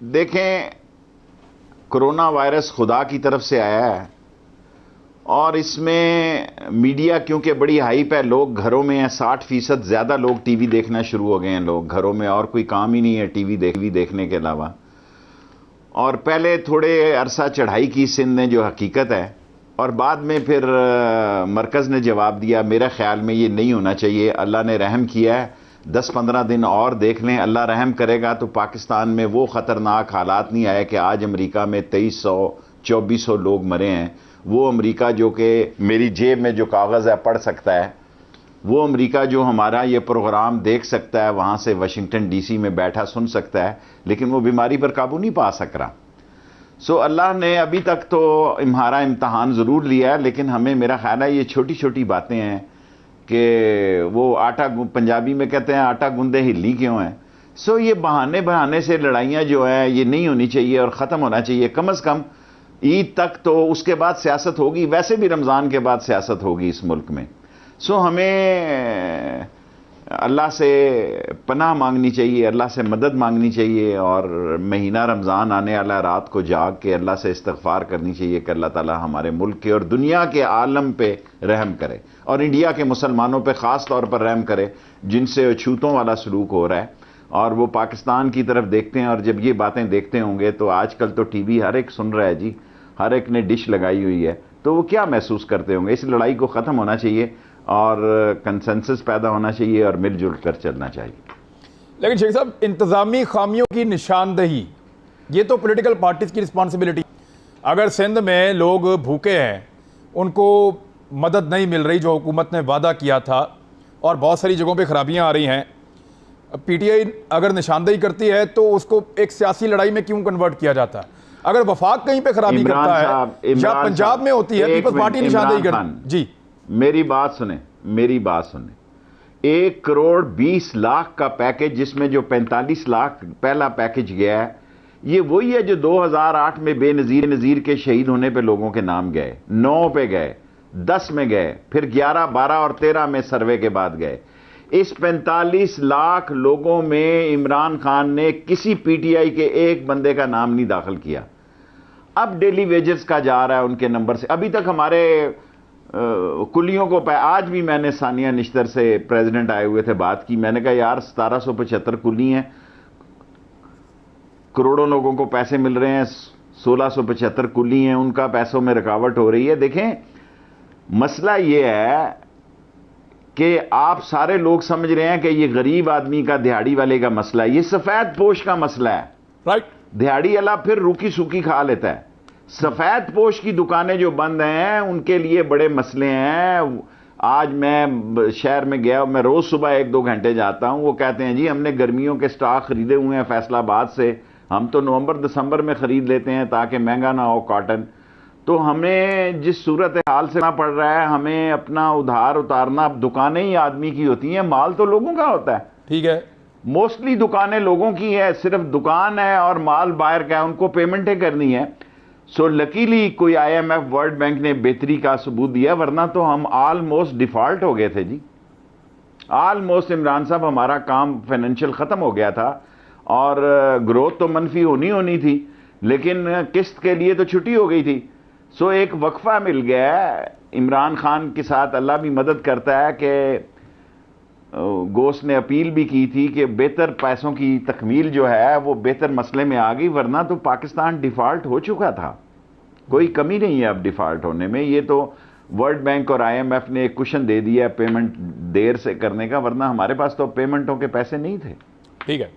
देखें, corona virus खुदा की तरफ से आया है और इसमें मीडिया क्योंकि बड़ी हाइप है, लोग घरों में हैं, 60% ज़्यादा लोग टीवी देखना शुरू हो गए हैं। लोग घरों में और कोई काम ही नहीं है टीवी देखने के अलावा। और पहले थोड़े अरसा चढ़ाई की सिंध ने, जो हकीकत है, और बाद में फिर मरकज़ ने जवाब दिया। मेरे ख्याल में ये नहीं होना चाहिए। अल्लाह ने रहम किया है, 10-15 दिन और देख लें, अल्लाह रहम करेगा तो पाकिस्तान में वो ख़तरनाक हालात नहीं आए कि आज अमेरिका में 2300-2400 लोग मरे हैं। वो अमेरिका जो कि मेरी जेब में जो कागज़ है पढ़ सकता है, वो अमेरिका जो हमारा ये प्रोग्राम देख सकता है, वहाँ से वाशिंगटन DC में बैठा सुन सकता है, लेकिन वो बीमारी पर काबू नहीं पा सक रहा। सो अल्लाह ने अभी तक तो हमारा इम्तहान ज़रूर लिया है, लेकिन हमें, मेरा ख्याल है, ये छोटी छोटी बातें हैं कि वो आटा, पंजाबी में कहते हैं आटा गूंदे हिली क्यों है। सो ये बहाने से लड़ाइयाँ जो हैं ये नहीं होनी चाहिए और ख़त्म होना चाहिए। कम अज़ कम ईद तक तो, उसके बाद सियासत होगी, वैसे भी रमज़ान के बाद सियासत होगी इस मुल्क में। सो हमें अल्लाह से पनाह मांगनी चाहिए, अल्लाह से मदद मांगनी चाहिए, और महीना रमज़ान आने वाला, रात को जाग के अल्लाह से इस्तग़फ़ार करनी चाहिए कि अल्लाह ताला हमारे मुल्क के और दुनिया के आलम पे रहम करे, और इंडिया के मुसलमानों पे ख़ास तौर पर रहम करे जिनसे अछूतों वाला सलूक हो रहा है, और वो पाकिस्तान की तरफ देखते हैं। और जब ये बातें देखते होंगे तो आजकल तो टीवी हर एक सुन रहा है जी, हर एक ने डिश लगाई हुई है, तो वो क्या महसूस करते होंगे। इस लड़ाई को ख़त्म होना चाहिए और कंसेंसस पैदा होना चाहिए और मिलजुल कर चलना चाहिए। लेकिन शेख साहब, इंतज़ामी खामियों की निशानदही, ये तो पॉलिटिकल पार्टीज़ की रिस्पॉन्सिबिलिटी। अगर सिंध में लोग भूखे हैं, उनको मदद नहीं मिल रही जो हुकूमत ने वादा किया था, और बहुत सारी जगहों पे खराबियां आ रही हैं, PTI अगर निशानदही करती है तो उसको एक सियासी लड़ाई में क्यों कन्वर्ट किया जाता है? अगर वफाक कहीं पे खराबी करता है, या पंजाब में होती है, पीपल्स पार्टी निशानदही करती जी। मेरी बात सुने। 1 करोड़ 20 लाख का पैकेज, जिसमें जो 45 लाख पहला पैकेज गया है, ये वही है जो 2008 में बेनज़ीर के शहीद होने पे लोगों के नाम गए, 9 पे गए, 10 में गए, फिर 11, 12 और 13 में सर्वे के बाद गए। इस 45 लाख लोगों में इमरान खान ने किसी PTI के एक बंदे का नाम नहीं दाखिल किया। अब डेली वेजेस का जा रहा है उनके नंबर से। अभी तक हमारे कुलियों को, आज भी मैंने सानिया निश्तर से, प्रेसिडेंट आए हुए थे, बात की। मैंने कहा यार 1775 कुली हैं, करोड़ों लोगों को पैसे मिल रहे हैं, 1675 कुली हैं, उनका पैसों में रुकावट हो रही है। देखें, मसला ये है कि आप सारे लोग समझ रहे हैं कि ये गरीब आदमी का, दिहाड़ी वाले का मसला है, ये सफेद पोश का मसला है। राइट। दिहाड़ी वाला फिर रूखी सूखी खा लेता है। सफेद पोश की दुकानें जो बंद हैं उनके लिए बड़े मसले हैं। आज मैं शहर में गया, मैं रोज सुबह 1-2 घंटे जाता हूं, वो कहते हैं जी हमने गर्मियों के स्टॉक खरीदे हुए हैं फैसलाबाद से, हम तो नवंबर-दिसंबर में खरीद लेते हैं ताकि महंगा ना हो कॉटन। तो हमें जिस सूरत हाल से ना पड़ रहा है, हमें अपना उधार उतारना। अब दुकानें ही आदमी की होती हैं, माल तो लोगों का होता है। ठीक है, मोस्टली दुकानें लोगों की है, सिर्फ दुकान है और माल बाहर का है, उनको पेमेंटें करनी है। सो लकीली कोई IMF, वर्ल्ड बैंक ने बेहतरी का सबूत दिया, वरना तो हम ऑलमोस्ट डिफॉल्ट हो गए थे जी। ऑलमोस्ट इमरान साहब, हमारा काम फाइनेंशियल खत्म हो गया था और ग्रोथ तो मनफी होनी थी, लेकिन किस्त के लिए तो छुट्टी हो गई थी। सो एक वक्फा मिल गया इमरान खान के साथ। अल्लाह भी मदद करता है कि गोश्त ने अपील भी की थी कि बेहतर पैसों की तकमील जो है वो बेहतर मसले में आ गई, वरना तो पाकिस्तान डिफॉल्ट हो चुका था। कोई कमी नहीं है अब डिफॉल्ट होने में। ये तो वर्ल्ड बैंक और IMF ने एक कुशन दे दिया पेमेंट देर से करने का, वरना हमारे पास तो पेमेंटों के पैसे नहीं थे। ठीक है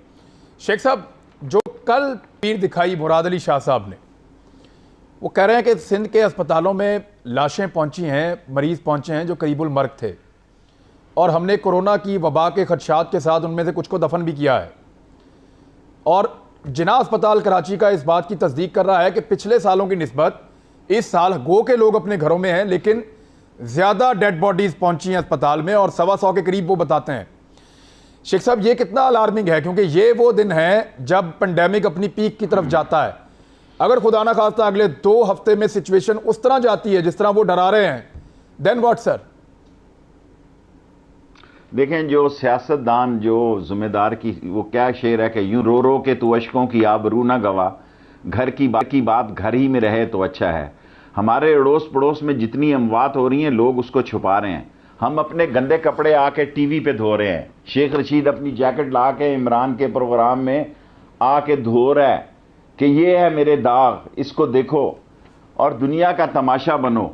शेख साहब, जो कल पीर दिखाई मुराद अली शाह साहब ने, वो कह रहे हैं कि सिंध के अस्पतालों में लाशें पहुंची हैं, मरीज पहुंचे हैं जो करीबुल मर्ग थे, और हमने कोरोना की वबा के खदशात के साथ उनमें से कुछ को दफन भी किया है। और जिना अस्पताल कराची का इस बात की तस्दीक कर रहा है कि पिछले सालों की निस्बत इस साल गो के लोग अपने घरों में हैं, लेकिन ज़्यादा डेड बॉडीज़ पहुंची हैं अस्पताल में, और 125 के करीब वो बताते हैं। शेख साहब, ये कितना अलार्मिंग है, क्योंकि ये वो दिन है जब पेंडेमिक अपनी पीक की तरफ जाता है। अगर खुदा ना खास्ता अगले 2 हफ्ते में सिचुएशन उस तरह जाती है जिस तरह वो डरा रहे हैं, देन व्हाट सर? देखें, जो सियासतदान, जो जिम्मेदार की, वो क्या शेर है कि यूं रो रो के तू अशकों की आबरू ना गवा, घर की बात घर ही में रहे तो अच्छा है। हमारे अड़ोस पड़ोस में जितनी अमवात हो रही हैं, लोग उसको छुपा रहे हैं। हम अपने गंदे कपड़े आके टीवी पे धो रहे हैं। शेख रशीद अपनी जैकेट ला के इमरान के प्रोग्राम में आके धो रहा है कि ये है मेरे दाग, इसको देखो और दुनिया का तमाशा बनो।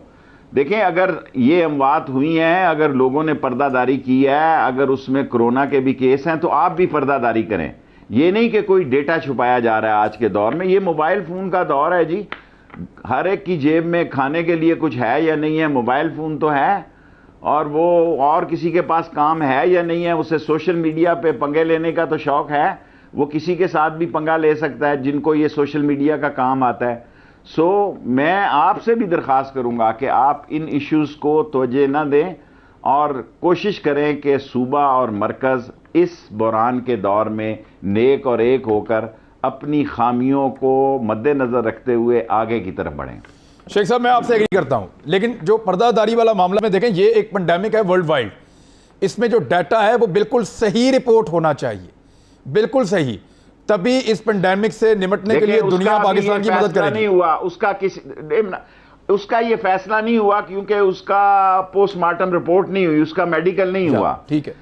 देखें, अगर ये अमवात हुई हैं, अगर लोगों ने पर्दादारी की है, अगर उसमें कोरोना के भी केस हैं, तो आप भी पर्दादारी करें। ये नहीं कि कोई डेटा छुपाया जा रहा है। आज के दौर में ये मोबाइल फ़ोन का दौर है जी। हर एक की जेब में खाने के लिए कुछ है या नहीं है, मोबाइल फ़ोन तो है। और वो और किसी के पास काम है या नहीं है, उसे सोशल मीडिया पे पंगे लेने का तो शौक़ है, वो किसी के साथ भी पंगा ले सकता है जिनको ये सोशल मीडिया का काम आता है। मैं आपसे भी दरख्वास्त करूंगा कि आप इन इश्यूज़ को तवज्जो न दें और कोशिश करें कि सूबा और मरकज़ इस बहरान के दौर में नेक और एक होकर अपनी खामियों को मद्देनज़र रखते हुए आगे की तरफ बढ़ें। शेख साहब, मैं आपसे एग्री करता हूं, लेकिन जो पर्दादारी वाला मामला में देखें, ये एक पेंडेमिक है वर्ल्ड वाइड। इसमें जो डाटा है वो बिल्कुल सही रिपोर्ट होना चाहिए, बिल्कुल सही। तभी इस पेंडेमिक से निपटने के लिए दुनिया पाकिस्तान की मदद करेगी। नहीं हुआ उसका ये फैसला नहीं हुआ क्योंकि उसका पोस्टमार्टम रिपोर्ट नहीं हुई, उसका मेडिकल नहीं हुआ। ठीक है।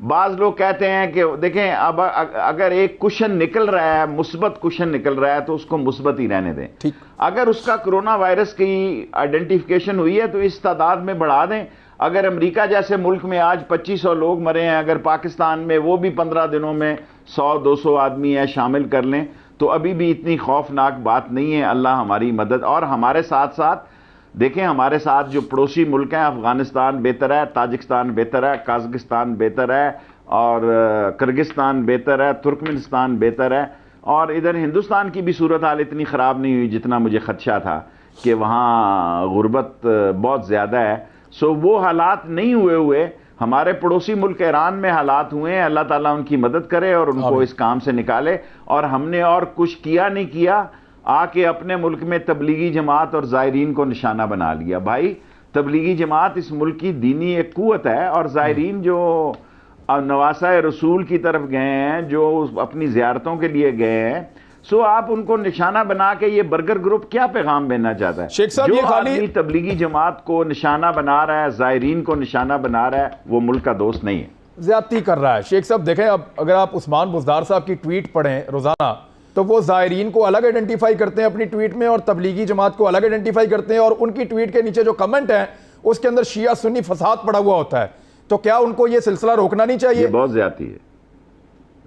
बाज लोग कहते हैं कि देखें, अब अगर एक क्वेश्चन निकल रहा है, मुस्बत क्वेश्चन निकल रहा है, तो उसको मुस्बत ही रहने दें। ठीक। अगर उसका कोरोना वायरस की आइडेंटिफिकेशन हुई है तो इस तादाद में बढ़ा दें। अगर अमेरिका जैसे मुल्क में आज 2500 लोग मरे हैं, अगर पाकिस्तान में वो भी 15 दिनों में 100-200 आदमी है शामिल कर लें, तो अभी भी इतनी खौफनाक बात नहीं है। अल्लाह हमारी मदद। और हमारे साथ साथ देखें, हमारे साथ जो पड़ोसी मुल्क हैं, अफगानिस्तान बेहतर है, ताजिकिस्तान बेहतर है, काज़ाकिस्तान बेहतर है, और किर्गिस्तान बेहतर है, तुर्कमेनिस्तान बेहतर है। और इधर हिंदुस्तान की भी सूरत हाल इतनी ख़राब नहीं हुई जितना मुझे खदशा था कि वहाँ गुर्बत बहुत ज़्यादा है। वो हालात नहीं हुए। हमारे पड़ोसी मुल्क ईरान में हालात हुए हैं। अल्लाह ताला उनकी मदद करे और उनको इस काम से निकाले। और हमने और कुछ किया नहीं किया, आके अपने मुल्क में तबलीगी जमात और ज़ायरीन को निशाना बना लिया। भाई, तबलीगी जमात इस मुल्क की दीनी एक कुव्वत है, और ज़ायरीन जो नवासा रसूल की तरफ गए हैं, जो अपनी ज़ियारतों के लिए गए हैं, आप उनको निशाना बना के ये बर्गर ग्रुप क्या पैगाम देना चाहता है? शेख साहब, जो ये खाली आदमी तबलीगी जमात को निशाना बना रहा है, ज़ायरीन को निशाना बना रहा है, वो मुल्क का दोस्त नहीं है, ज्यादती कर रहा है। शेख साहब देखें, अब अगर आप उस्मान बुज़दार साहब की ट्वीट पढ़ें रोजाना, तो वो ज़ायरीन को अलग आइडेंटिफाई करते हैं अपनी ट्वीट में और तबलीगी जमात को अलग आइडेंटिफाई करते हैं, और उनकी ट्वीट के नीचे जो कमेंट है उसके अंदर शिया सुन्नी फसाद पड़ा हुआ होता है। तो क्या उनको ये सिलसिला रोकना नहीं चाहिए? ये बहुत ज्यादती है,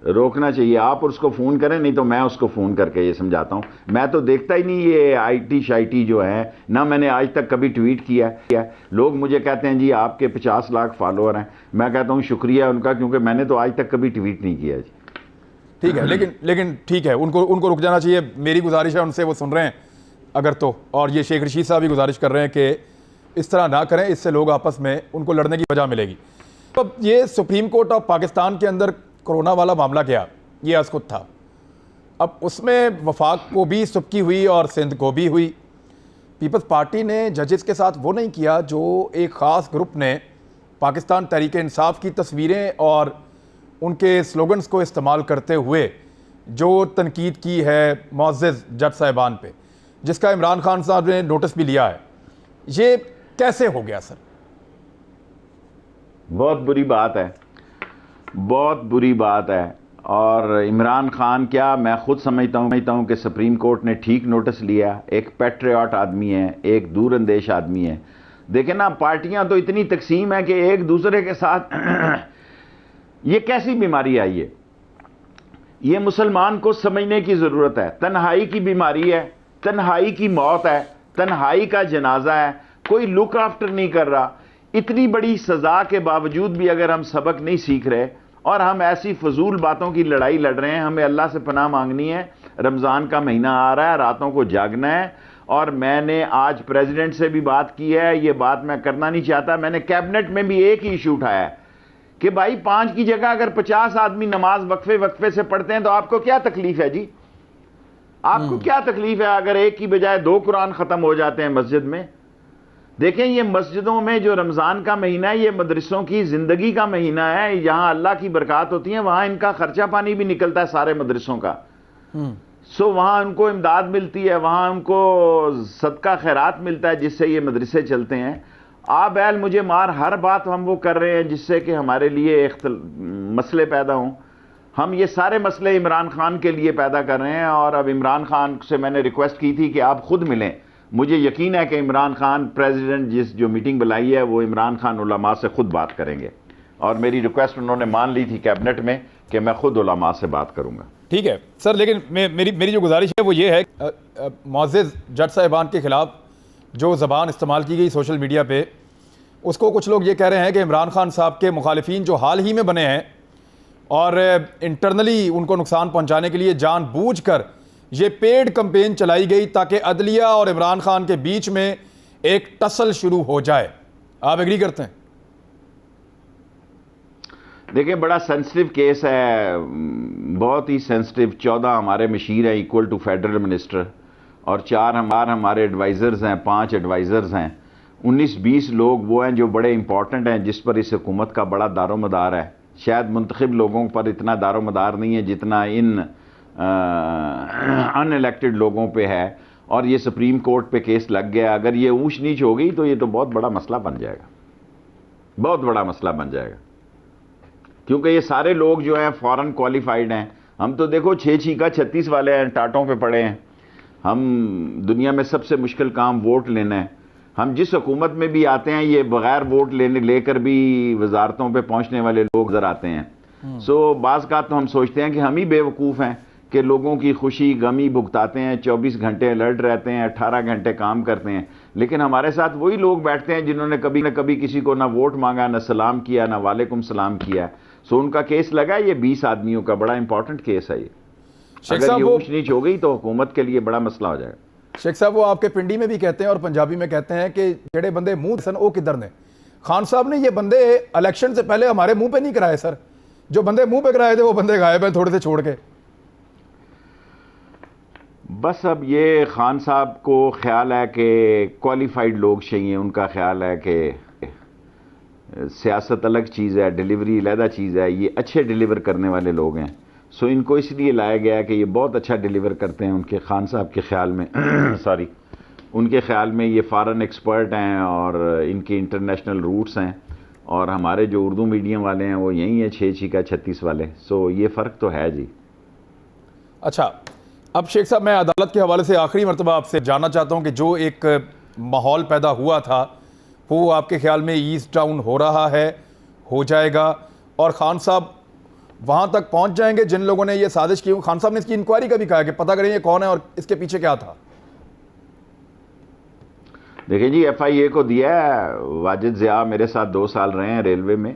रोकना चाहिए। आप उसको फ़ोन करें, नहीं तो मैं उसको फ़ोन करके ये समझाता हूँ। मैं तो देखता ही नहीं ये आईटी शाइटी जो है ना, मैंने आज तक कभी ट्वीट किया। लोग मुझे कहते हैं जी आपके 50 लाख फॉलोअर हैं। मैं कहता हूँ शुक्रिया उनका, क्योंकि मैंने तो आज तक कभी ट्वीट नहीं किया जी। ठीक है, लेकिन ठीक है, उनको रुक जाना चाहिए। मेरी गुजारिश है उनसे, वो सुन रहे हैं अगर तो, और ये शेख रशीद साहब भी गुजारिश कर रहे हैं कि इस तरह ना करें, इससे लोग आपस में उनको लड़ने की वजह मिलेगी। तो ये सुप्रीम कोर्ट ऑफ पाकिस्तान के अंदर कोरोना वाला मामला गया, ये आज खुद था। अब उसमें वफाक को भी सुबकी हुई और सिंध को भी हुई। पीपल्स पार्टी ने जजेस के साथ वो नहीं किया जो एक ख़ास ग्रुप ने पाकिस्तान तहरीक इंसाफ की तस्वीरें और उनके स्लोगन्स को इस्तेमाल करते हुए जो तनकीद की है मुअज़्ज़ज़ जज साहिबान पे, जिसका इमरान खान साहब ने नोटिस भी लिया है। ये कैसे हो गया सर? बहुत बुरी बात है, बहुत बुरी बात है। और इमरान खान क्या, मैं खुद समझता हूँ कि सुप्रीम कोर्ट ने ठीक नोटिस लिया। एक पैट्रियट आदमी है, एक दूरअंदेश आदमी है। देखें ना, पार्टियां तो इतनी तकसीम है कि एक दूसरे के साथ ये कैसी बीमारी आई है, ये मुसलमान को समझने की ज़रूरत है। तन्हाई की बीमारी है, तन्हाई की मौत है, तन्हाई का जनाजा है, कोई लुक आफ्टर नहीं कर रहा। इतनी बड़ी सज़ा के बावजूद भी अगर हम सबक नहीं सीख रहे और हम ऐसी फजूल बातों की लड़ाई लड़ रहे हैं, हमें अल्लाह से पनाह मांगनी है। रमज़ान का महीना आ रहा है, रातों को जागना है। और मैंने आज प्रेसिडेंट से भी बात की है, ये बात मैं करना नहीं चाहता। मैंने कैबिनेट में भी एक ही इशू उठाया है कि भाई 5 की जगह अगर 50 आदमी नमाज वक्फे से पढ़ते हैं तो आपको क्या तकलीफ है जी? आपको क्या तकलीफ है अगर एक की बजाय 2 कुरान ख़त्म हो जाते हैं मस्जिद में? देखें, ये मस्जिदों में जो रमज़ान का महीना है, ये मदरसों की ज़िंदगी का महीना है। यहाँ अल्लाह की बरकत होती है, वहाँ इनका खर्चा पानी भी निकलता है सारे मदरसों का। सो वहाँ उनको इमदाद मिलती है, वहाँ उनको सदका खैरात मिलता है, जिससे ये मदरसे चलते हैं। आप बैल मुझे मार, हर बात हम वो कर रहे हैं जिससे कि हमारे लिए मसले पैदा हों। हम ये सारे मसले इमरान खान के लिए पैदा कर रहे हैं, और अब इमरान खान से मैंने रिक्वेस्ट की थी कि आप खुद मिलें। मुझे यकीन है कि इमरान खान प्रेसिडेंट जो मीटिंग बुलाई है, वो इमरान खान उलमा से खुद बात करेंगे, और मेरी रिक्वेस्ट उन्होंने मान ली थी कैबिनेट में कि मैं खुद उलमा से बात करूंगा। ठीक है सर, लेकिन मेरी जो गुजारिश है वो ये है, मुअज़्ज़िज़ जज साहिबान के खिलाफ जो ज़बान इस्तेमाल की गई सोशल मीडिया पे, उसको कुछ लोग ये कह रहे हैं कि इमरान खान साहब के मुखालिफिन जो हाल ही में बने हैं और इंटरनली उनको नुकसान पहुंचाने के लिए जानबूझकर ये पेड कैंपेन चलाई गई ताकि अदलिया और इमरान खान के बीच में एक टसल शुरू हो जाए। आप एग्री करते हैं? देखिए, बड़ा सेंसिटिव केस है, बहुत ही सेंसिटिव। 14 हमारे मशीर हैं इक्वल टू फेडरल मिनिस्टर, और 4 हमारे एडवाइज़र्स हैं, 5 एडवाइज़र्स हैं। 19-20 लोग वो हैं जो बड़े इंपॉर्टेंट हैं, जिस पर इस हुकूमत का बड़ा दारोमदार है। शायद मुंतखब लोगों पर इतना दारोमदार नहीं है जितना इन अनइलेक्टेड लोगों पे है। और ये सुप्रीम कोर्ट पे केस लग गया, अगर ये ऊंच नीच हो गई तो ये तो बहुत बड़ा मसला बन जाएगा, बहुत बड़ा मसला बन जाएगा। क्योंकि ये सारे लोग जो हैं फॉरेन क्वालिफाइड हैं। हम तो देखो 6 का 36 वाले हैं, टाटों पे पड़े हैं। हम दुनिया में सबसे मुश्किल काम वोट लेना है। हम जिस हुकूमत में भी आते हैं, ये बगैर वोट लेकर भी वजारतों पे पहुंचने वाले लोग नजर आते हैं। सो बाज़ का तो हम सोचते हैं कि हम ही बेवकूफ़ हैं कि लोगों की खुशी गमी भुगताते हैं, 24 घंटे अलर्ट रहते हैं, 18 घंटे काम करते हैं। लेकिन हमारे साथ वही लोग बैठते हैं जिन्होंने कभी न कभी किसी को ना वोट मांगा, ना सलाम किया, ना वालेकुम सलाम किया। सो उनका केस लगा, ये 20 आदमियों का बड़ा इंपॉर्टेंट केस है। ये अगर ये ऊंच नीच हो गई तो हुकूमत के लिए बड़ा मसला हो जाएगा। शेख साहब, वो आपके पिंडी में भी कहते हैं और पंजाबी में कहते हैं कि जेड़े बंदे मुंह सन वो किधर ने। खान साहब ने ये बंदे इलेक्शन से पहले हमारे मुंह पे नहीं कराए सर। जो बंदे मुंह पे कराए थे वो बंदे गायब हैं थोड़े से छोड़ के। बस अब ये खान साहब को ख्याल है कि क्वालिफाइड लोग चाहिए। उनका ख्याल है कि सियासत अलग चीज़ है, डिलीवरी अलहदा चीज़ है। ये अच्छे डिलीवर करने वाले लोग हैं। सो इनको इसलिए लाया गया कि ये बहुत अच्छा डिलीवर करते हैं उनके खान साहब के ख्याल में सॉरी, उनके ख्याल में ये फॉरेन एक्सपर्ट हैं और इनके इंटरनेशनल रूट्स हैं। और हमारे जो उर्दू मीडियम वाले हैं वो यही है 6 का 36 वाले। सो ये फ़र्क तो है जी। अच्छा, अब शेख साहब, मैं अदालत के हवाले से आखिरी मरतबा आपसे जानना चाहता हूँ कि जो एक माहौल पैदा हुआ था वो आपके ख्याल में ईज डाउन हो रहा है, हो जाएगा, और खान साहब वहाँ तक पहुँच जाएंगे जिन लोगों ने ये साजिश की? खान साहब ने इसकी इंक्वायरी का भी कहा कि पता करें ये कौन है और इसके पीछे क्या था। देखिए जी, FIA को दिया है। वाजिद ज़िया मेरे साथ 2 साल रहे हैं रेलवे में।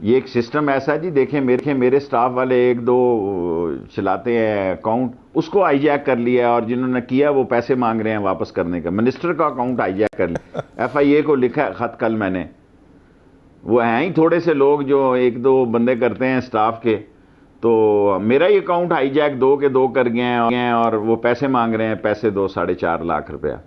ये एक सिस्टम ऐसा है जी, देखें मेरे स्टाफ वाले 1-2 चलाते हैं अकाउंट, उसको हाईजैक कर लिया, और जिन्होंने किया वो पैसे मांग रहे हैं वापस करने का। मिनिस्टर का अकाउंट हाईजैक कर लिया। FIA को लिखा है खत कल मैंने। वो हैं ही थोड़े से लोग जो 1-2 बंदे करते हैं स्टाफ के, तो मेरा ही अकाउंट हाईजैक 2 के 2 कर गए हैं और वो पैसे मांग रहे हैं, पैसे दो 4.5 लाख रुपया।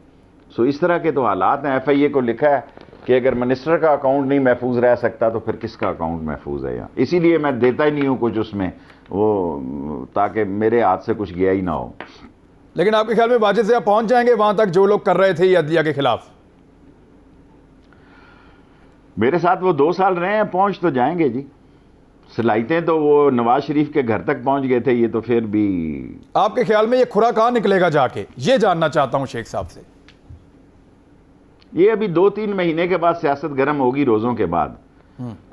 सो इस तरह के तो हालात हैं। FIA को लिखा है कि अगर मिनिस्टर का अकाउंट नहीं महफूज रह सकता तो फिर किसका अकाउंट महफूज है यहाँ। इसीलिए मैं देता ही नहीं हूँ कुछ उसमें, वो ताकि मेरे हाथ से कुछ गया ही ना हो। लेकिन आपके ख्याल में वाजिद ज़िया पहुंच जाएंगे वहां तक जो लोग कर रहे थे अदलिया के खिलाफ? मेरे साथ वो 2 साल रहे हैं, पहुंच तो जाएंगे जी। सलाहितें तो वो नवाज शरीफ के घर तक पहुंच गए थे, ये तो फिर भी। आपके ख्याल में ये खुरा कहां निकलेगा जाके, ये जानना चाहता हूं शेख साहब से। ये अभी 2-3 महीने के बाद सियासत गर्म होगी, रोज़ों के बाद।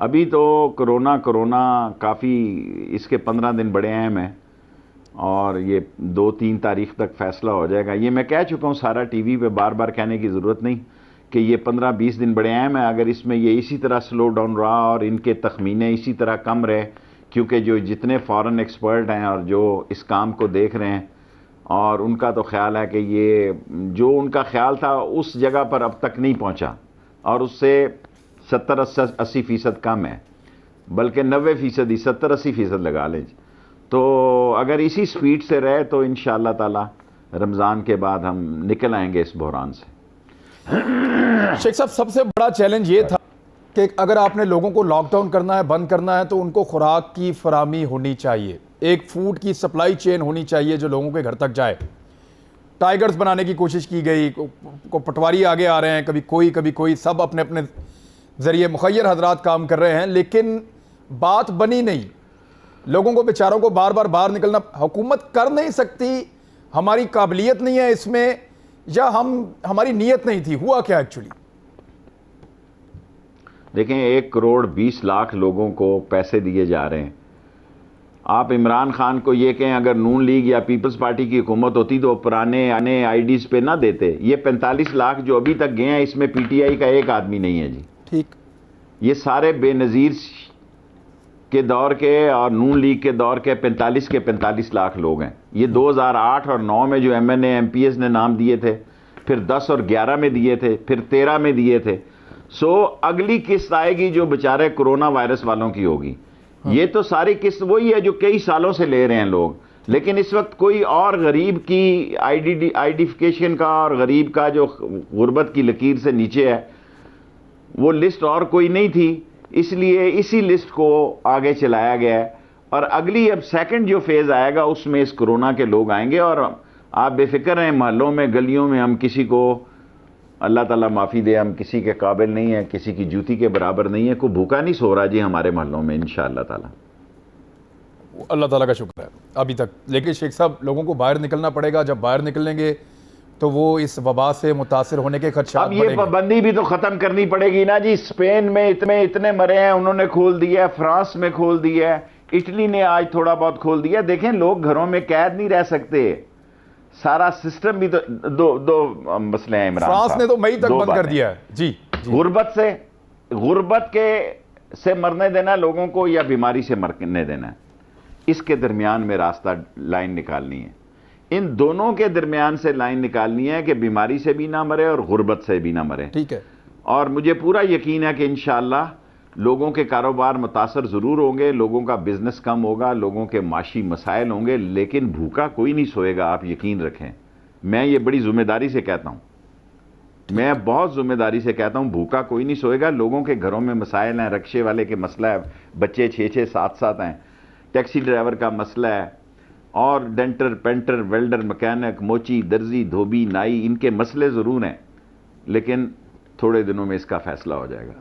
अभी तो कोरोना काफ़ी, इसके 15 दिन बड़े अहम हैं, और ये 2-3 तारीख तक फैसला हो जाएगा। ये मैं कह चुका हूँ सारा टीवी पे, बार बार कहने की ज़रूरत नहीं कि ये 15-20 दिन बड़े अहम है। अगर इसमें ये इसी तरह स्लो डाउन रहा और इनके तखमीने इसी तरह कम रहे, क्योंकि जो जितने फॉरेन एक्सपर्ट हैं और जो इस काम को देख रहे हैं, और उनका तो ख्याल है कि ये जो उनका ख्याल था उस जगह पर अब तक नहीं पहुंचा, और उससे 70-80% कम है, बल्कि 90%, 70-80% लगा लें। तो अगर इसी स्पीड से रहे तो इंशाअल्लाह ताला रमज़ान के बाद हम निकल आएंगे इस बहरान से। शेख साहब, सबसे बड़ा चैलेंज ये था कि अगर आपने लोगों को लॉकडाउन करना है, बंद करना है, तो उनको खुराक की फराहमी होनी चाहिए, एक फूड की सप्लाई चेन होनी चाहिए जो लोगों के घर तक जाए। टाइगर्स बनाने की कोशिश की गई, को पटवारी आगे आ रहे हैं, कभी कोई, सब अपने अपने ज़रिए मुखय्यर हजरात काम कर रहे हैं, लेकिन बात बनी नहीं। लोगों को, बेचारों को बार बार बाहर निकलना, हुकूमत कर नहीं सकती, हमारी काबिलियत नहीं है इसमें, या हमारी नीयत नहीं थी, हुआ क्या एक्चुअली? देखें, 1,20,00,000 लोगों को पैसे दिए जा रहे हैं। आप इमरान खान को ये कहें अगर नून लीग या पीपल्स पार्टी की हुकूमत होती तो पुराने आने आईडीज पे ना देते। ये 45 लाख जो अभी तक गए हैं, इसमें पीटीआई का एक आदमी नहीं है जी। ठीक, ये सारे बेनज़ीर के दौर के और नून लीग के दौर के 45 लाख लोग हैं। ये 2008 और 9 में जो एमएनए एमपीएस ने नाम दिए थे, फिर 10 और 11 में दिए थे, फिर 13 में दिए थे। सो अगली किस्त आएगी जो बेचारे कोरोना वायरस वालों की होगी। ये तो सारी किस्त वही है जो कई सालों से ले रहे हैं लोग, लेकिन इस वक्त कोई और गरीब की आइडेंटिफिकेशन का और गरीब का जो गुर्बत की लकीर से नीचे है, वो लिस्ट और कोई नहीं थी, इसलिए इसी लिस्ट को आगे चलाया गया है। और अगली अब सेकंड जो फेज आएगा उसमें इस कोरोना के लोग आएंगे। और आप बेफिक्र हैं, मोहल्लों में, गलियों में हम किसी को, अल्लाह ताला माफ़ी दे, हम किसी के काबिल नहीं है, किसी की जूती के बराबर नहीं है, कोई भूखा नहीं सो रहा जी हमारे मोहल्लों में, इंशाअल्लाह ताला। अल्लाह ताला का शुक्र है अभी तक। लेकिन शेख साहब, लोगों को बाहर निकलना पड़ेगा, जब बाहर निकलेंगे तो वो इस वबा से मुतासिर होने के खदशात। अब ये पाबंदी भी तो खत्म करनी पड़ेगी ना जी। स्पेन में इतने मरे हैं, उन्होंने खोल दिया है, फ्रांस में खोल दिया है, इटली ने आज थोड़ा बहुत खोल दिया। देखें, लोग घरों में कैद नहीं रह सकते, सारा सिस्टम भी तो दो मसले हैं इमरान। फ्रांस ने तो मई तक बंद कर दिया है जी। गुर्बत से मरने देना लोगों को या बीमारी से मरने देना, इसके दरमियान में रास्ता लाइन निकालनी है। इन दोनों के दरमियान से लाइन निकालनी है कि बीमारी से भी ना मरे और गुर्बत से भी ना मरे। ठीक है। और मुझे पूरा यकीन है कि इंशाअल्लाह लोगों के कारोबार मुतासर ज़रूर होंगे, लोगों का बिजनेस कम होगा, लोगों के माशी मसाइल होंगे, लेकिन भूखा कोई नहीं सोएगा, आप यकीन रखें। मैं ये बड़ी जिम्मेदारी से कहता हूँ, मैं बहुत जिम्मेदारी से कहता हूँ, भूखा कोई नहीं सोएगा। लोगों के घरों में मसाइल हैं, रिक्शे वाले के मसला है, बच्चे 6-6 7-7 हैं, टैक्सी ड्राइवर का मसला है, और डेंटर, पेंटर, वेल्डर, मैकेनिक, मोची, दर्जी, धोबी, नाई, इनके मसले ज़रूर हैं, लेकिन थोड़े दिनों में इसका फैसला हो जाएगा।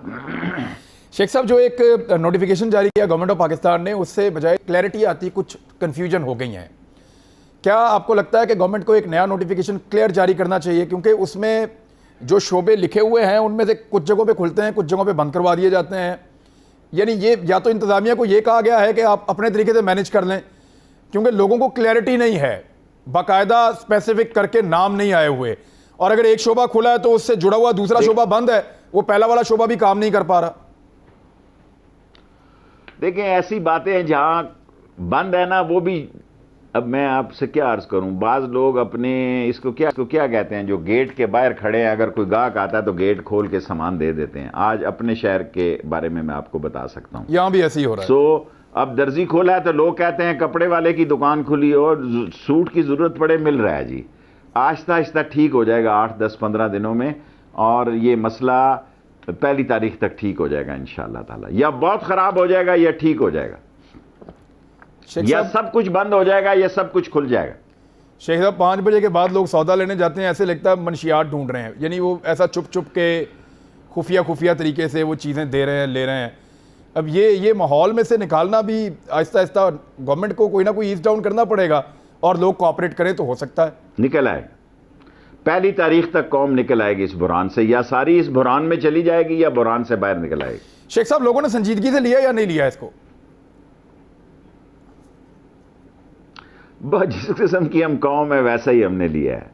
शेख साहब, जो एक नोटिफिकेशन जारी किया गवर्नमेंट ऑफ पाकिस्तान ने, उससे बजाय क्लैरिटी आती, कुछ कन्फ्यूजन हो गई हैं। क्या आपको लगता है कि गवर्नमेंट को एक नया नोटिफिकेशन क्लियर जारी करना चाहिए? क्योंकि उसमें जो शोबे लिखे हुए हैं उनमें से कुछ जगहों पे खुलते हैं, कुछ जगहों पे बंद करवा दिए जाते हैं। यानी ये या तो इंतज़ामिया को ये कहा गया है कि आप अपने तरीके से मैनेज कर लें, क्योंकि लोगों को क्लैरिटी नहीं है, बाकायदा स्पेसिफिक करके नाम नहीं आए हुए, और अगर एक शोबा खुला है तो उससे जुड़ा हुआ दूसरा शोबा बंद है, वो पहला वाला शोबा भी काम नहीं कर पा रहा। देखें, ऐसी बातें हैं जहां बंद है ना, वो भी, अब मैं आपसे क्या अर्ज करूं, बाज लोग अपने इसको क्या कहते हैं, जो गेट के बाहर खड़े हैं, अगर कोई गाहक आता है तो गेट खोल के सामान दे देते हैं। आज अपने शहर के बारे में मैं आपको बता सकता हूं, यहां भी ऐसे ही हो रहा है। अब दर्जी खोला है तो लोग कहते हैं कपड़े वाले की दुकान खुली और सूट की जरूरत पड़े, मिल रहा है जी। आहिस्ता आहिस्ता ठीक हो जाएगा 8, 10, 15 दिनों में, और ये मसला 1 तारीख तक ठीक हो जाएगा इंशाअल्लाह ताला। या बहुत खराब हो जाएगा या ठीक हो जाएगा, या सब कुछ बंद हो जाएगा या सब कुछ खुल जाएगा। शेख साहब, 5 बजे के बाद लोग सौदा लेने जाते हैं, ऐसे लगता है मनशियात ढूंढ रहे हैं, यानी वो ऐसा चुप चुप के खुफिया तरीके से वो चीज़ें दे रहे हैं, ले रहे हैं। अब ये माहौल में से निकालना भी आहिस्ता आहिस्ता गवर्नमेंट को कोई ना कोई ईज डाउन करना पड़ेगा, और लोग कोऑपरेट करें तो हो सकता है निकल आएगा। 1 तारीख तक कौम निकल आएगी इस बुरान से, या सारी इस बुरान में चली जाएगी या बुरान से बाहर निकल आएगी। शेख साहब, लोगों ने संजीदगी से लिया या नहीं लिया इसको? जिस किस्म की हम कौम है वैसा ही हमने लिया है।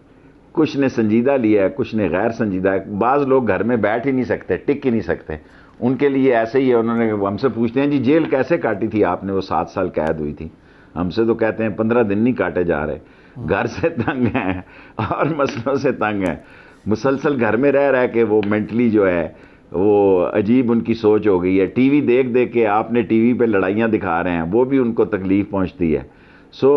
कुछ ने संजीदा लिया है, कुछ ने गैर संजीदा है। बाज़ लोग घर में बैठ ही नहीं सकते, टिक ही नहीं सकते, उनके लिए ऐसे ही है। उन्होंने हमसे पूछते हैं जी जेल कैसे काटी थी आपने, वो 7 साल कैद हुई थी। हमसे तो कहते हैं 15 दिन नहीं काटे जा रहे, घर से तंग हैं और मसलों से तंग हैं, मुसलसल घर में रह के वो मेंटली जो है वो अजीब उनकी सोच हो गई है। टीवी देख देख के आपने टीवी पे लड़ाइयाँ दिखा रहे हैं, वो भी उनको तकलीफ पहुँचती है। सो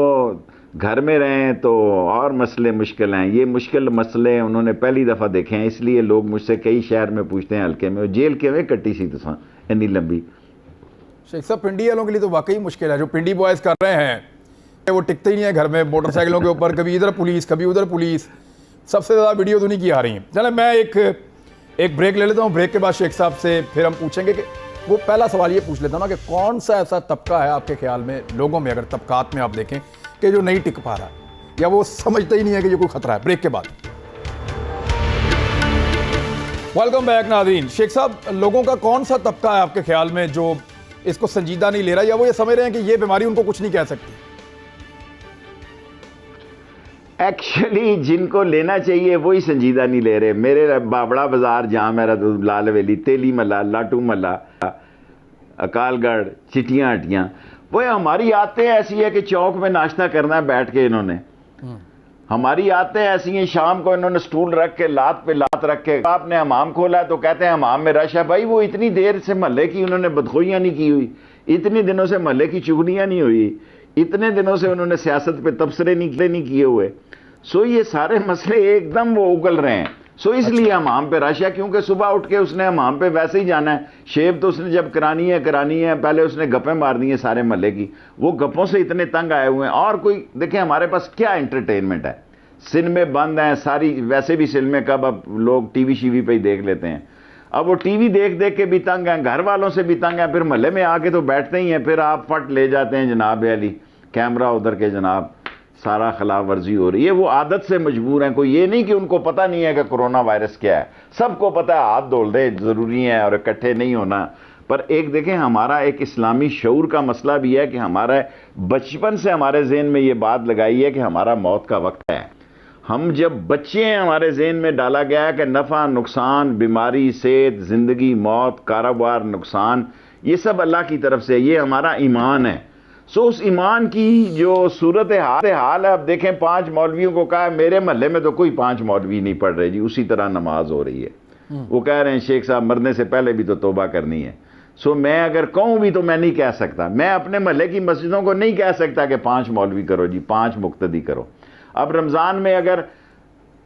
घर में रहें तो और मसले मुश्किल हैं। ये मुश्किल मसले उन्होंने पहली दफ़ा देखे हैं, इसलिए लोग मुझसे कई शहर में पूछते हैं हल्के में जेल के में कट्टी सी तुसा इतनी लंबी। शेख साहब, पिंडी वालों के लिए तो वाकई मुश्किल है। जो पिंडी बॉयज़ कर रहे हैं वो टिकते ही नहीं है घर में, मोटरसाइकिलों के ऊपर कभी इधर पुलिस कभी उधर पुलिस। सबसे ज़्यादा वीडियो तो नहीं की आ रही हैं। चले मैं एक ब्रेक ले लेता हूँ। ब्रेक के बाद शेख साहब से फिर हम पूछेंगे कि वो पहला सवाल ये पूछ लेता हूँ ना कि कौन सा ऐसा तबका है आपके ख्याल में, लोगों में अगर तबकात में आप देखें, कि जो नहीं टिक पा रहा है या वो समझते ही नहीं है कि ये कोई खतरा है। ब्रेक के बाद वेलकम बैक नाज़रीन। शेख साहब, लोगों का कौन सा तबका है आपके ख्याल में जो इसको संजीदा नहीं ले रहा, या वो ये समझ रहे हैं कि ये बीमारी उनको कुछ नहीं कह सकती? एक्चुअली जिनको लेना चाहिए वही संजीदा नहीं ले रहे। मेरे बाबड़ा बाजार जहाँ मेरा तो लाल हवेली, तेली महला, लाटू महला, अकालगढ़, चिटियाँ हटियाँ, वो हमारी आदतें ऐसी है कि चौक में नाश्ता करना है बैठ के इन्होंने। हमारी आदतें ऐसी हैं, शाम को इन्होंने स्टूल रख के लात पे लात रख के आपने हमाम खोला है तो कहते हैं हमाम में रश है। भाई वो इतनी देर से महल्ले की उन्होंने बदखोइयाँ नहीं की हुई, इतनी दिनों से महल्ले की चुगलियाँ नहीं हुई, इतने दिनों से उन्होंने सियासत पे तबसरे नहीं किए हुए। सो ये सारे मसले एकदम वो उगल रहे हैं। सो इसलिए हमाम पे रश है, क्योंकि सुबह उठ के उसने हमाम पे वैसे ही जाना है। शेव तो उसने जब करानी है पहले उसने गप्पें मारनी है सारे महल्ले की। वो गप्पों से इतने तंग आए हुए हैं। और कोई देखें हमारे पास क्या एंटरटेनमेंट है, सिनेमे बंद हैं सारी, वैसे भी सिनेमे कब अब लोग टीवी शीवी पे ही देख लेते हैं। अब वो टीवी देख देख के भी तंग हैं, घर वालों से भी तंग हैं, फिर महल्ले में आके तो बैठते ही हैं, फिर आप फट ले जाते हैं जनाब अली कैमरा उधर के, जनाब सारा खिलाफ वर्जी हो रही है। वो आदत से मजबूर हैं। कोई ये नहीं कि उनको पता नहीं है कि कोरोना वायरस क्या है, सबको पता है, हाथ धो दे जरूरी है और इकट्ठे नहीं होना। पर एक देखें हमारा एक इस्लामी शऊर का मसला भी है कि हमारा बचपन से हमारे ज़हन में ये बात लगाई है कि हमारा मौत का वक्त है। हम जब बच्चे हैं हमारे ज़हन में डाला गया है कि नफ़ा नुकसान, बीमारी, सेहत, ज़िंदगी, मौत, कारोबार, नुकसान, ये सब अल्लाह की तरफ से, ये हमारा ईमान है। सो उस ईमान की जो सूरत हाल है, अब देखें 5 मौलवियों को कहा मेरे महल्ले में तो कोई 5 मौलवी नहीं पढ़ रहे जी, उसी तरह नमाज हो रही है। वो कह रहे हैं शेख साहब मरने से पहले भी तो तौबा करनी है। सो मैं अगर कहूँ भी तो मैं नहीं कह सकता, मैं अपने महल्ले की मस्जिदों को नहीं कह सकता कि 5 मौलवी करो जी, 5 मुक्तदी करो। अब रमज़ान में अगर,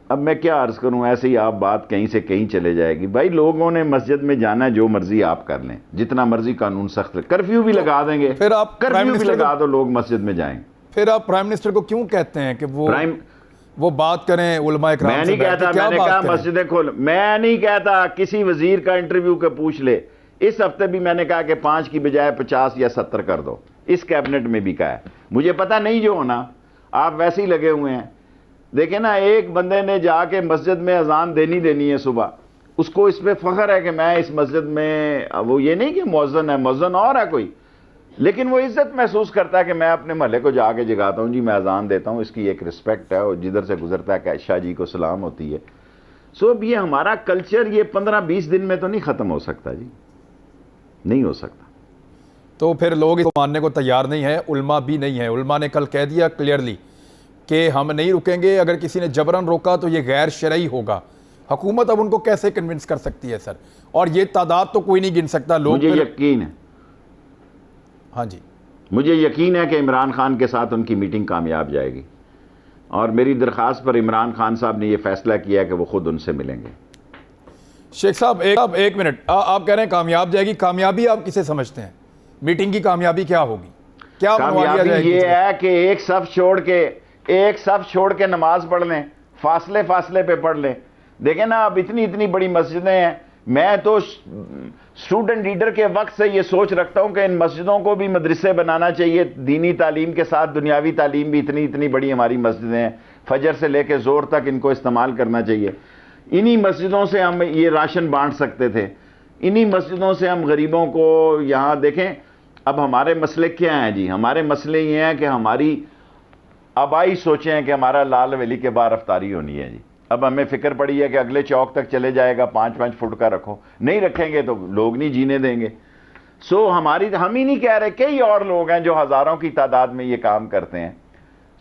अब मैं क्या अर्ज़ करूं, ऐसे ही आप बात कहीं से कहीं चले जाएगी। भाई लोगों ने मस्जिद में जाना है, जो मर्जी आप कर लें, जितना मर्जी कानून सख्त, कर्फ्यू भी लगा देंगे, फिर आप कर्फ्यू भी लगा दो, लोग मस्जिद में जाएं। फिर आप प्राइम मिनिस्टर को क्यों कहते हैं कि वो बात करें उलमा इकराम से? मैं नहीं कहता, मैंने कहा मस्जिदें खोल, मैं नहीं कहता। किसी वजीर का इंटरव्यू के पूछ ले। इस हफ्ते भी मैंने कहा कि 5 की बजाय 50 या 70 कर दो। इस कैबिनेट में भी कहा है। मुझे पता नहीं जो होना, आप वैसे ही लगे हुए हैं। देखें ना, एक बंदे ने जाके मस्जिद में अजान देनी है सुबह, उसको इस पे फख्र है कि मैं इस मस्जिद में, वो ये नहीं कि मुअज्जिन है, मुअज्जिन और है कोई, लेकिन वो इज्जत महसूस करता है कि मैं अपने महल्ले को जाके जगाता हूँ जी, मैं अजान देता हूँ, इसकी एक रिस्पेक्ट है। और जिधर से गुजरता है कि शाह जी को सलाम होती है। सो अब ये हमारा कल्चर ये 15-20 दिन में तो नहीं ख़त्म हो सकता जी, नहीं हो सकता। तो फिर लोग इसको मानने को तैयार नहीं है, उल्मा भी नहीं है। उल्मा ने कल कह दिया क्लियरली कि हम नहीं रुकेंगे, अगर किसी ने जबरन रोका तो ये गैर शरई होगा। हुकूमत अब उनको कैसे कन्विंस कर सकती है सर? और ये तादाद तो कोई नहीं गिन सकता। लोग, मुझे यकीन है, हाँ जी, मुझे यकीन है कि इमरान खान के साथ उनकी मीटिंग कामयाब जाएगी। और मेरी दरख्वास्त पर इमरान खान साहब ने यह फैसला किया कि वो खुद उनसे मिलेंगे। शेख साहब एक मिनट, आप कह रहे हैं कामयाब जाएगी, कामयाबी आप किसे समझते हैं? मीटिंग की कामयाबी क्या होगी? क्या कामयाबी ये है कि एक सब छोड़ के नमाज पढ़ लें, फासले पे पढ़ लें। देखें ना, अब इतनी बड़ी मस्जिदें हैं। मैं तो स्टूडेंट लीडर के वक्त से ये सोच रखता हूं कि इन मस्जिदों को भी मदरसे बनाना चाहिए, दीनी तालीम के साथ दुनियावी तालीम भी। इतनी बड़ी हमारी मस्जिदें हैं, फजर से लेकर जोर तक इनको इस्तेमाल करना चाहिए। इन्हीं मस्जिदों से हम ये राशन बांट सकते थे, इन्हीं मस्जिदों से हम गरीबों को, यहाँ देखें अब हमारे मसले क्या हैं जी, हमारे मसले ये हैं कि हमारी आबाई सोचे हैं कि हमारा लाल हवेली के बाहर अफ्तारी होनी है जी। अब हमें फिक्र पड़ी है कि अगले चौक तक चले जाएगा, 5-5 फुट का रखो, नहीं रखेंगे तो लोग नहीं जीने देंगे। सो हम ही नहीं कह रहे, कई और लोग हैं जो हजारों की तादाद में ये काम करते हैं।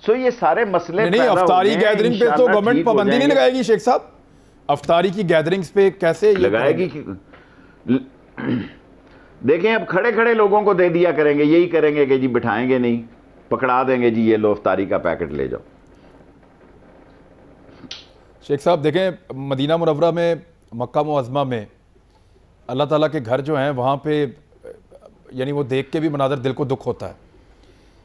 सो ये सारे मसले नहीं, अफ्तारी गैदरिंग पे तो गवर्नमेंट पाबंदी नहीं लगाएगी शेख साहब? अफ्तारी की गैदरिंग्स पे कैसे लगाएगी? देखें अब खड़े लोगों को दे दिया करेंगे, यही करेंगे कि जी बिठाएंगे नहीं, पकड़ा देंगे जी, ये लो इफ्तारी का पैकेट ले जाओ। शेख साहब देखें, मदीना मुनव्वरा में, मक्का मुअज़्ज़मा में अल्लाह ताला के घर जो हैं वहाँ पे यानी वो देख के भी मनाज़र दिल को दुख होता है।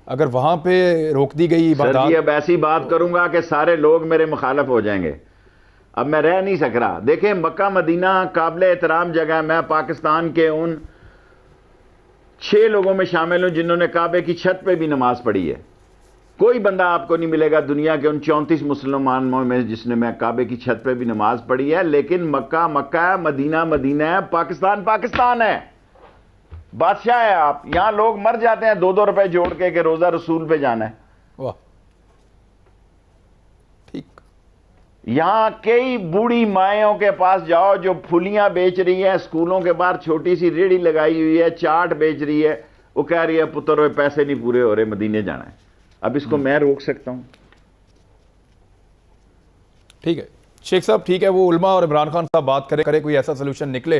अगर वहाँ पे रोक दी गई इबादत, अब ऐसी बात करूंगा कि सारे लोग मेरे मुखालिफ हो जाएंगे, अब मैं रह नहीं सक रहा। देखें, मक्का मदीना काबिल एहतराम जगह। मैं पाकिस्तान के उन 6 लोगों में शामिल हूं जिन्होंने काबे की छत पे भी नमाज पढ़ी है। कोई बंदा आपको नहीं मिलेगा दुनिया के उन 34 मुसलमानों में जिसने मैं काबे की छत पे भी नमाज पढ़ी है। लेकिन मक्का मक्का है, मदीना मदीना है, पाकिस्तान पाकिस्तान है। बादशाह है आप। यहां लोग मर जाते हैं 2-2 रुपए जोड़ के कि रोजा रसूल पे जाना है। वाह, ठीक। यहां कई बूढ़ी माएओं के पास जाओ जो फुलियां बेच रही है, स्कूलों के बाहर छोटी सी रेहड़ी लगाई हुई है, चाट बेच रही है, वो कह रही है पुत्र पैसे नहीं पूरे हो रहे, मदीने जाना है। अब इसको मैं रोक सकता हूं? ठीक है शेख साहब, ठीक है, वो उलमा और इमरान खान साहब बात करें, कोई ऐसा सोल्यूशन निकले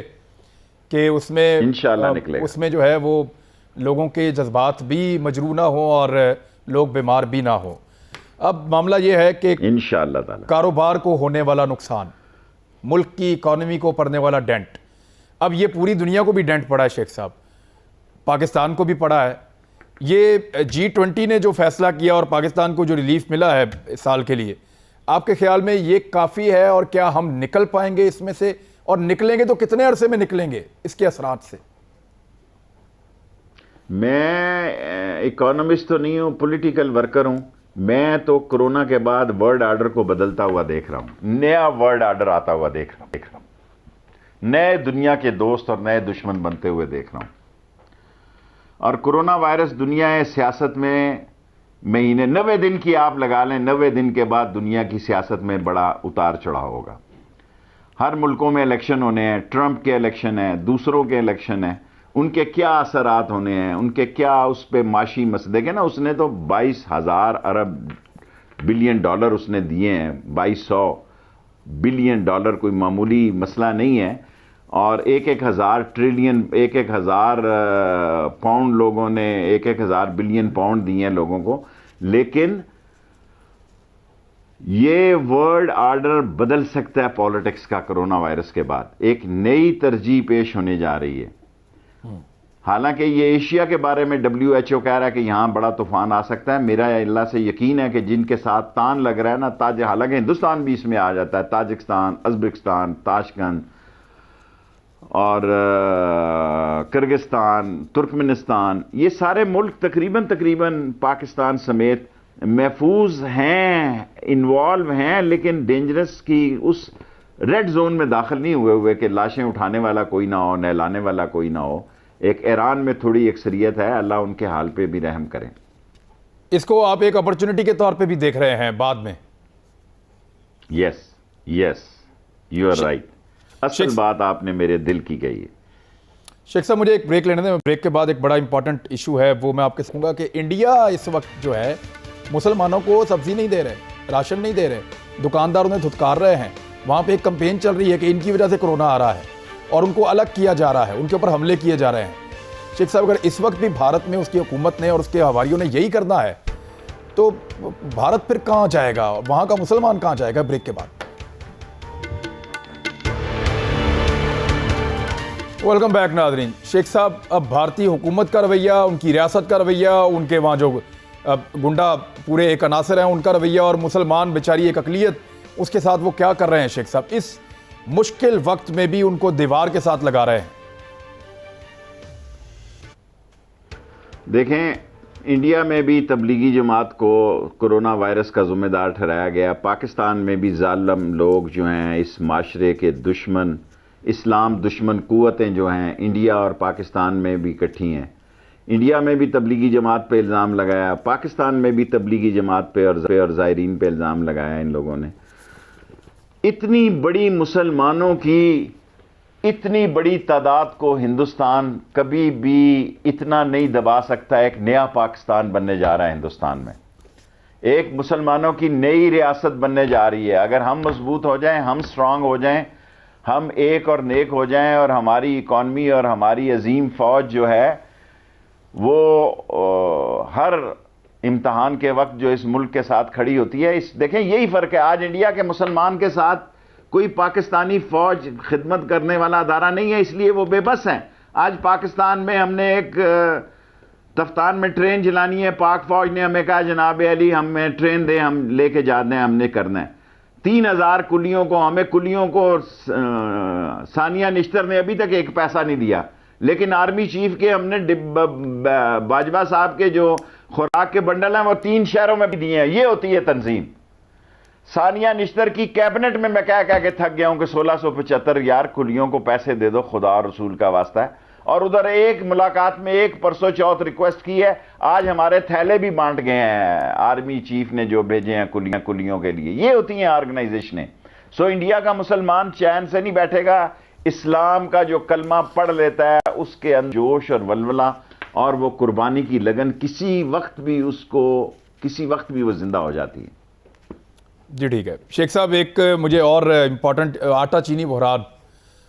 कि उसमें इंशाल्लाह निकलेगा। उसमें जो है वो लोगों के जज्बात भी मजरू ना हो और लोग बीमार भी ना हो। अब मामला ये है कि इंशाल्लाह ताला कारोबार को होने वाला नुकसान, मुल्क की इकॉनमी को पड़ने वाला डेंट, अब ये पूरी दुनिया को भी डेंट पड़ा है शेख साहब, पाकिस्तान को भी पड़ा है। ये G20 ने जो फैसला किया और पाकिस्तान को जो रिलीफ मिला है इस साल के लिए, आपके ख्याल में ये काफ़ी है और क्या हम निकल पाएंगे इसमें से, और निकलेंगे तो कितने अरसे में निकलेंगे इसके असरात से? मैं इकोनॉमिस्ट तो नहीं हूं, पॉलिटिकल वर्कर हूं। मैं तो कोरोना के बाद वर्ल्ड ऑर्डर को बदलता हुआ देख रहा हूं, नया वर्ल्ड ऑर्डर आता हुआ देख रहा हूं, नए दुनिया के दोस्त और नए दुश्मन बनते हुए देख रहा हूं। और कोरोना वायरस दुनिया सियासत में महीने 90 दिन की आप लगा लें, 90 दिन के बाद दुनिया की सियासत में बड़ा उतार चढ़ाव होगा। हर मुल्कों में इलेक्शन होने हैं, ट्रंप के इलेक्शन है, दूसरों के इलेक्शन है, उनके क्या असरात होने हैं, उनके क्या उस पर माशी मसले के ना। उसने तो 22,000 अरब बिलियन डॉलर उसने दिए हैं, 2200 बिलियन डॉलर कोई मामूली मसला नहीं है। और 1,000 ट्रिलियन, 1,000 पाउंड लोगों ने 1,000 बिलियन पाउंड दिए हैं लोगों को। लेकिन ये वर्ल्ड ऑर्डर बदल सकता है पॉलिटिक्स का। कोरोना वायरस के बाद एक नई तरजीह पेश होने जा रही है। हालांकि ये एशिया के बारे में WHO कह रहा है कि यहां बड़ा तूफान आ सकता है। मेरा अल्लाह से यकीन है कि जिनके साथ तान लग रहा है ना, हालांकि हिंदुस्तान भी इसमें आ जाता है, ताजिकिस्तान, उज़्बेकिस्तान, ताशकंद और किर्गिस्तान, तुर्कमेनिस्तान, ये सारे मुल्क तकरीबन पाकिस्तान समेत महफूज हैं, इन्वॉल्व हैं, लेकिन डेंजरस की उस रेड जोन में दाखिल नहीं हुए कि लाशें उठाने वाला कोई ना हो, नहलाने वाला कोई ना हो। एक ईरान में थोड़ी अक्सरियत है, अल्लाह उनके हाल पे भी रहम करें। इसको आप एक अपॉर्चुनिटी के तौर पे भी देख रहे हैं बाद में? Yes, you are right. असल बात आपने मेरे दिल की कही है। शेख साहब, मुझे एक ब्रेक लेने दें। ब्रेक के बाद एक बड़ा इंपॉर्टेंट इशू है, वो मैं आपके कहूँगा कि इंडिया इस वक्त जो है मुसलमानों को सब्जी नहीं दे रहे, राशन नहीं दे रहे, दुकानदार उन्हें धुतकार रहे हैं। वहाँ पे एक कंपेन चल रही है कि इनकी वजह से कोरोना आ रहा है और उनको अलग किया जा रहा है, उनके ऊपर हमले किए जा रहे हैं। शेख साहब, अगर इस वक्त भी भारत में उसकी हुकूमत ने और उसके हवारियों ने यही करना है तो भारत फिर कहाँ जाएगा, वहाँ का मुसलमान कहाँ जाएगा? ब्रेक के बाद वेलकम बैक नाज़रीन। शेख साहब, अब भारतीय हुकूमत का रवैया, उनकी रियासत का रवैया, उनके वहाँ जो गुंडा पूरे एक अनासर हैं उनका रवैया, और मुसलमान बेचारी एक अकलियत, उसके साथ वो क्या कर रहे हैं शेख साहब? इस मुश्किल वक्त में भी उनको दीवार के साथ लगा रहे हैं। देखें, इंडिया में भी तबलीगी जमात को कोरोना वायरस का जिम्मेदार ठहराया गया। पाकिस्तान में भी जालिम लोग जो हैं, इस माशरे के दुश्मन, इस्लाम दुश्मन कुव्वतें जो हैं, इंडिया और पाकिस्तान में भी इकट्ठी हैं। इंडिया में भी तबलीगी जमात पे इल्ज़ाम लगाया, पाकिस्तान में भी तबलीगी जमात पे और ज़ायरीन पे इल्ज़ाम लगाया इन लोगों ने। इतनी बड़ी मुसलमानों की इतनी बड़ी तादाद को हिंदुस्तान कभी भी इतना नहीं दबा सकता। एक नया पाकिस्तान बनने जा रहा है हिंदुस्तान में, एक मुसलमानों की नई रियासत बनने जा रही है। अगर हम मजबूत हो जाएं, हम स्ट्रांग हो जाएं, हम एक और नेक हो जाएं, और हमारी इकॉनमी और हमारी अजीम फौज जो है वो हर इम्तहान के वक्त जो इस मुल्क के साथ खड़ी होती है, इस देखें यही फ़र्क है। आज इंडिया के मुसलमान के साथ कोई पाकिस्तानी फ़ौज खिदमत करने वाला अदारा नहीं है, इसलिए वो बेबस हैं। आज पाकिस्तान में हमने एक तफ्तान में ट्रेन चलानी है, पाक फ़ौज ने हमें कहा जनाब अली हमें ट्रेन दें, हम लेके जाते हैं, हमने करना है। 3000 कुलियों को, हमें कुलियों को सानिया निश्तर ने अभी तक एक पैसा नहीं दिया, लेकिन आर्मी चीफ के हमने बाजवा साहब के जो खुराक के बंडल हैं वो 3 शहरों में भी दिए हैं। ये होती है तंजीम। सानिया निश्तर की कैबिनेट में मैं कह के थक गया हूं कि 1675 यार कुलियों को पैसे दे दो, खुदा और रसूल का वास्ता है। और उधर एक मुलाकात में एक परसों चौथ रिक्वेस्ट की है, आज हमारे थैले भी बांट गए हैं आर्मी चीफ ने जो भेजे हैं कुलियों के लिए। ये होती हैं ऑर्गेनाइजेशनें। सो इंडिया का मुसलमान चैन से नहीं बैठेगा। इस्लाम का जो कलमा पढ़ लेता है उसके अंदर जोश और वलवला और वो कुर्बानी की लगन किसी वक्त भी वो जिंदा हो जाती है। जी ठीक है शेख साहब, एक मुझे और इम्पॉर्टेंट आटा चीनी बहरान,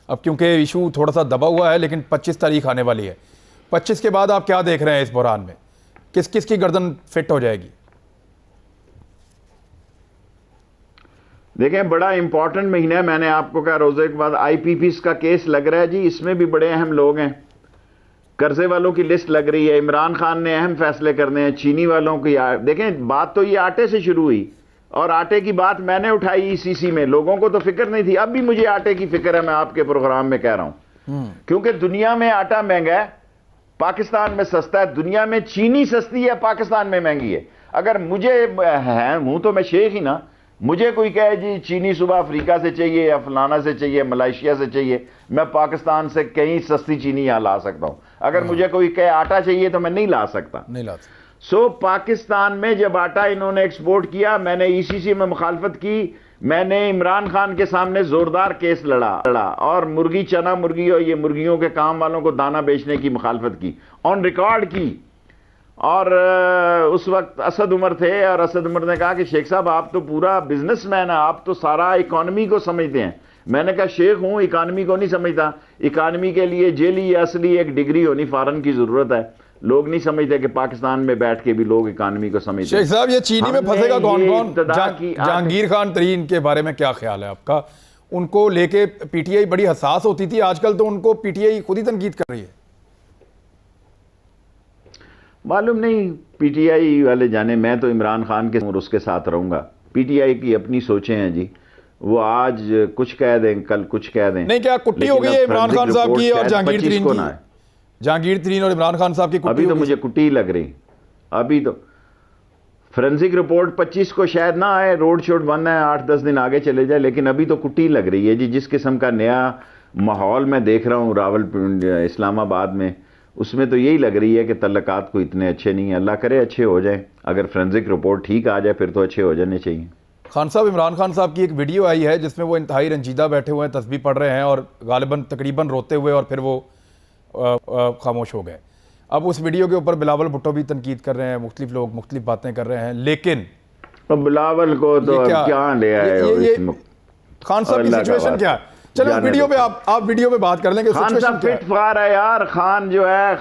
अब क्योंकि इशू थोड़ा सा दबा हुआ है, लेकिन 25 तारीख आने वाली है। 25 के बाद आप क्या देख रहे हैं इस बहरान में? किस किस की गर्दन फिट हो जाएगी? देखें बड़ा इंपॉर्टेंट महीना है। मैंने आपको कहा रोजे के बाद आईपीपीस का केस लग रहा है जी, इसमें भी बड़े अहम लोग हैं। कर्जे वालों की लिस्ट लग रही है, इमरान खान ने अहम फैसले करने हैं। चीनी वालों की देखें बात तो ये आटे से शुरू हुई और आटे की बात मैंने उठाई ईसीसी में, लोगों को तो फिक्र नहीं थी। अब भी मुझे आटे की फिक्र है, मैं आपके प्रोग्राम में कह रहा हूं, क्योंकि दुनिया में आटा महंगा है, पाकिस्तान में सस्ता है। दुनिया में चीनी सस्ती है, पाकिस्तान में महंगी है। अगर मुझे हूं तो मैं शेख ही ना, मुझे कोई कहे जी चीनी सुबह अफ्रीका से चाहिए या फलाना से चाहिए, मलेशिया से चाहिए, मैं पाकिस्तान से कहीं सस्ती चीनी यहां ला सकता हूं। अगर मुझे कोई कहे आटा चाहिए तो मैं नहीं ला सकता। सो पाकिस्तान में जब आटा इन्होंने एक्सपोर्ट किया, मैंने ईसीसी में मुखालफत की, मैंने इमरान खान के सामने जोरदार केस लड़ा और मुर्गी चना मुर्गी और ये मुर्गियों के काम वालों को दाना बेचने की मुखालफत की, ऑन रिकॉर्ड की। और उस वक्त असद उमर थे और असद उमर ने कहा कि शेख साहब आप तो पूरा बिजनेसमैन है, आप तो सारा इकॉनमी को समझते हैं। मैंने कहा शेख हूं, इकॉनमी को नहीं समझता। इकॉनमी के लिए जेली या असली एक डिग्री होनी फॉरन की जरूरत है। लोग नहीं समझते कि पाकिस्तान में बैठ के भी लोग इकॉनमी को समझते। शेख साहब ये चीनी में फंसेगा कौन कौन? जहांगीर खान तरीन के बारे में क्या ख्याल है आपका? उनको लेके पीटीआई बड़ी हसास होती थी, आजकल तो उनको पीटीआई खुद ही तनकीद कर रही है। मालूम नहीं, पीटीआई वाले जाने, मैं तो इमरान खान के और उसके साथ रहूंगा। पीटीआई की अपनी सोचें हैं जी, वो आज कुछ कह दें कल कुछ कह दें। नहीं क्या कुट्टी हो गई है इमरान खान साहब की और जहांगीर तरीन की? जहांगीर तरीन और इमरान खान साहब की कुट्टी अभी तो मुझे कुट्टी ही लग रही। अभी तो फोरेंसिक रिपोर्ट 25 को शायद ना आए, रोड शोड बंद है, 8-10 दिन आगे चले जाए, लेकिन अभी तो कुट्टी लग रही है जी। जिस किस्म का नया माहौल मैं देख रहा हूँ रावल इस्लामाबाद में, उसमें तो यही लग रही है कि तल्लकात को इतने अच्छे नहीं है। अल्लाह करे अच्छे हो जाए, अगर फोरेंसिक रिपोर्ट ठीक आ जाए फिर तो अच्छे हो जाने चाहिए। खान साहब, इमरान खान साहब की एक वीडियो आई है जिसमें वो इंतहाई रंजीदा बैठे हुए हैं, तस्बीह पढ़ रहे हैं और गालिबन तकरीबन रोते हुए, और फिर वो खामोश हो गए। अब उस वीडियो के ऊपर बिलावल भुट्टो भी तनकीद कर रहे हैं, मुख्तलिफ लोग मुख्तलिफ बातें कर रहे हैं, लेकिन बिलावल को तो क्या ले आए खान साहब की सिचुएशन क्या है? चलो वीडियो पे आप वीडियो पे बात कर लेंगे। खान साहब फिट फार है यार। खान जो है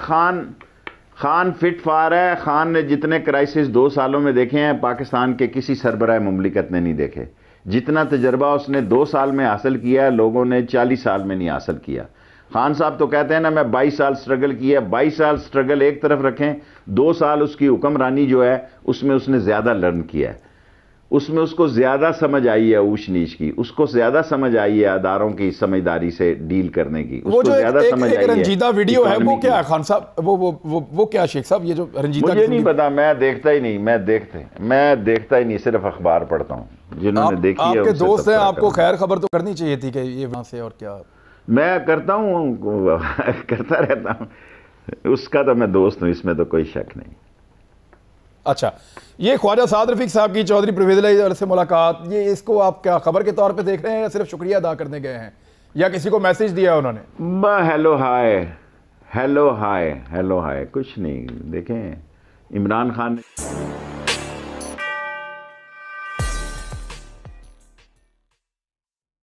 खान फिट फार है। खान ने जितने क्राइसिस 2 सालों में देखे हैं पाकिस्तान के किसी सरबराह मुमलिकत ने नहीं देखे। जितना तजर्बा उसने 2 साल में हासिल किया, लोगों ने 40 साल में नहीं हासिल किया। खान साहब तो कहते हैं ना मैं 22 साल स्ट्रगल किया। 22 साल स्ट्रगल एक तरफ रखें, 2 साल उसकी हुक्मरानी जो है उसमें उसने ज्यादा लर्न किया है, उसमें उसको ज्यादा समझ आई है ऊंच नीच की, उसको ज्यादा समझ आई है अदारों की समझदारी से डील करने की, उसको ज्यादा समझ आई है। रंजीदा वीडियो है वो क्या है खान साहब? वो क्या शेख साहब? ये जो रंजीदा, मुझे नहीं पता, मैं देखता ही नहीं, मैं देखता ही नहीं, सिर्फ अखबार पढ़ता हूँ। जिन्होंने देखी है आपके दोस्त हैं, आपको खैर खबर तो करनी चाहिए थी कि ये वहां से, और क्या मैं करता हूँ करता रहता हूँ, उसका तो मैं दोस्त हूँ, इसमें तो कोई शक नहीं। अच्छा, ये ख्वाजा साद रफीक साहब की चौधरी परवेज़ से मुलाकात, ये इसको आप क्या खबर के तौर पे देख रहे हैं या सिर्फ शुक्रिया अदा करने गए हैं, या किसी को मैसेज दिया है उन्होंने? हेलो हाय कुछ नहीं। देखें इमरान खान